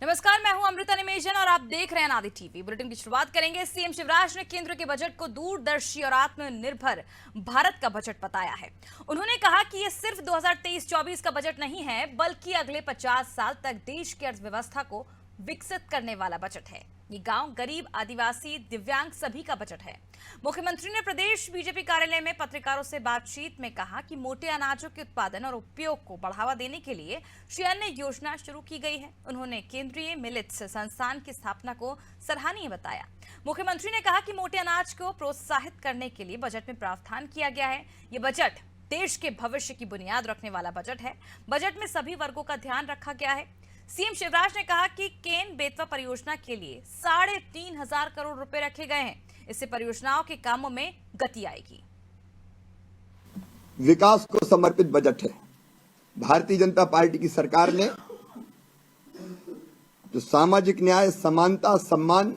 नमस्कार, मैं हूं अमृता निमेजन और आप देख रहे हैं अनादि टीवी। बुलेटिन की शुरुआत करेंगे। सीएम शिवराज ने केंद्र के बजट को दूरदर्शी और आत्मनिर्भर भारत का बजट बताया है। उन्होंने कहा कि ये सिर्फ 2023-24 का बजट नहीं है, बल्कि अगले 50 साल तक देश की अर्थव्यवस्था को विकसित करने वाला बजट है। ये गांव, गरीब, आदिवासी, दिव्यांग सभी का बजट है। मुख्यमंत्री ने प्रदेश बीजेपी कार्यालय में पत्रकारों से बातचीत में कहा कि मोटे अनाजों के उत्पादन और उपयोग को बढ़ावा देने के लिए अन्य योजना शुरू की गई है। उन्होंने केंद्रीय मिलेट्स संस्थान की स्थापना को सराहनीय बताया। मुख्यमंत्री ने कहा कि मोटे अनाज को प्रोत्साहित करने के लिए बजट में प्रावधान किया गया है। ये बजट देश के भविष्य की बुनियाद रखने वाला बजट है। बजट में सभी वर्गों का ध्यान रखा गया है। सीएम शिवराज ने कहा कि केन बेतवा परियोजना के लिए 3,500 करोड़ रुपए रखे गए हैं। इससे परियोजनाओं के कामों में गति आएगी। विकास को समर्पित बजट है। भारतीय जनता पार्टी की सरकार ने जो सामाजिक न्याय, समानता, सम्मान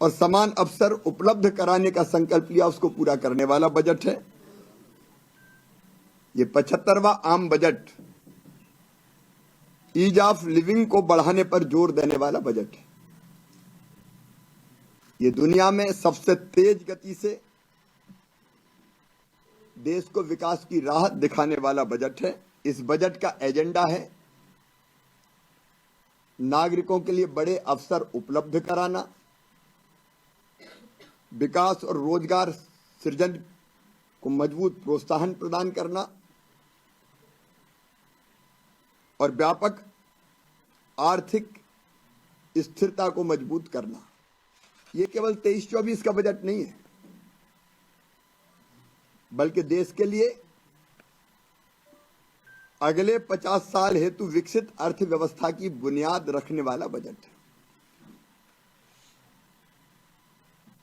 और समान अवसर उपलब्ध कराने का संकल्प लिया, उसको पूरा करने वाला बजट है। ये 75वां आम बजट ईज ऑफ लिविंग को बढ़ाने पर जोर देने वाला बजट है। ये दुनिया में सबसे तेज गति से देश को विकास की राह दिखाने वाला बजट है। इस बजट का एजेंडा है नागरिकों के लिए बड़े अवसर उपलब्ध कराना, विकास और रोजगार सृजन को मजबूत प्रोत्साहन प्रदान करना और व्यापक आर्थिक स्थिरता को मजबूत करना। ये केवल 23-24 का बजट नहीं है, बल्कि देश के लिए अगले 50 साल हेतु विकसित अर्थव्यवस्था की बुनियाद रखने वाला बजट है।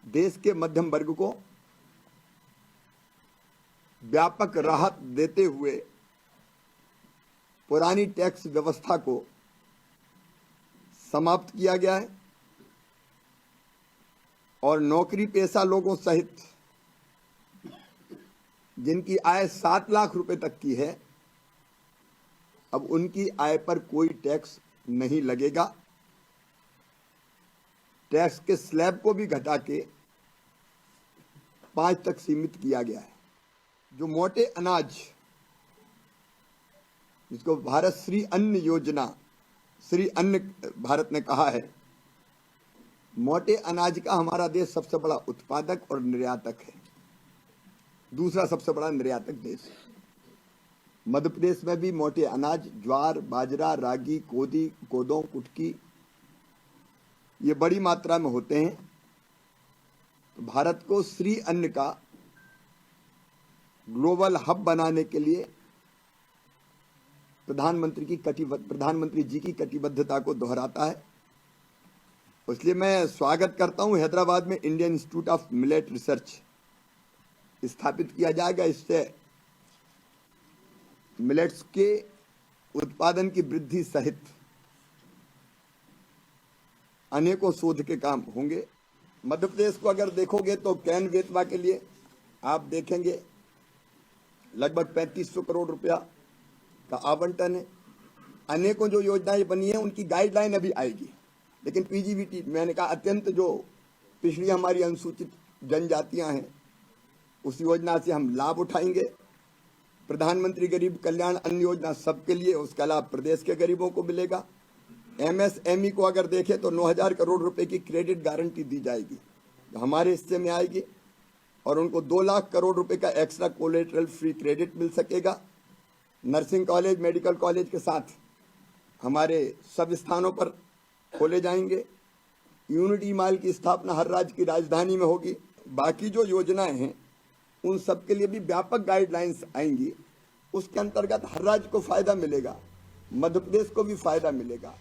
देश के मध्यम वर्ग को व्यापक राहत देते हुए पुरानी टैक्स व्यवस्था को समाप्त किया गया है और नौकरी पेशा लोगों सहित जिनकी आय 7 लाख रुपए तक की है, अब उनकी आय पर कोई टैक्स नहीं लगेगा। टैक्स के स्लैब को भी घटा के 5 तक सीमित किया गया है। जो मोटे अनाज, जिसको भारत श्री अन्न योजना, श्री अन्न भारत ने कहा है, मोटे अनाज का हमारा देश सबसे बड़ा उत्पादक और निर्यातक है। दूसरा सबसे बड़ा निर्यातक देश है। मध्य प्रदेश में भी मोटे अनाज, ज्वार, बाजरा, रागी, कोदो, कुटकी ये बड़ी मात्रा में होते हैं। तो भारत को श्री अन्न का ग्लोबल हब बनाने के लिए प्रधानमंत्री जी की कटिबद्धता को दोहराता है। इसलिए मैं स्वागत करता हूं, हैदराबाद में Indian institute of millet research स्थापित किया जाएगा। इससे मिलेट्स के उत्पादन की वृद्धि सहित अनेकों शोध के काम होंगे। मध्य प्रदेश को अगर देखोगे तो कैन बेतवा के लिए आप देखेंगे लगभग 3500 करोड़ रुपया का आवंटन है। अनेकों जो योजनाएं बनी है उनकी गाइडलाइन अभी आएगी, लेकिन पीजीवीटी मैंने कहा अत्यंत जो पिछड़ी हमारी अनुसूचित जनजातियां हैं उस योजना से हम लाभ उठाएंगे। प्रधानमंत्री गरीब कल्याण अन्न योजना सबके लिए, उसका लाभ प्रदेश के गरीबों को मिलेगा। एमएसएमई को अगर देखें तो 9,000 करोड़ रुपए की क्रेडिट गारंटी दी जाएगी, जो हमारे हिस्से में आएगी, और उनको 2 लाख करोड़ रुपए का एक्स्ट्रा कोलेटरल फ्री क्रेडिट मिल सकेगा। नर्सिंग कॉलेज, मेडिकल कॉलेज के साथ हमारे सब स्थानों पर खोले जाएंगे। यूनिटी मॉल की स्थापना हर राज्य की राजधानी में होगी। बाकी जो योजनाएं हैं उन सब के लिए भी व्यापक गाइडलाइंस आएंगी। उसके अंतर्गत हर राज्य को फायदा मिलेगा, मध्य प्रदेश को भी फायदा मिलेगा।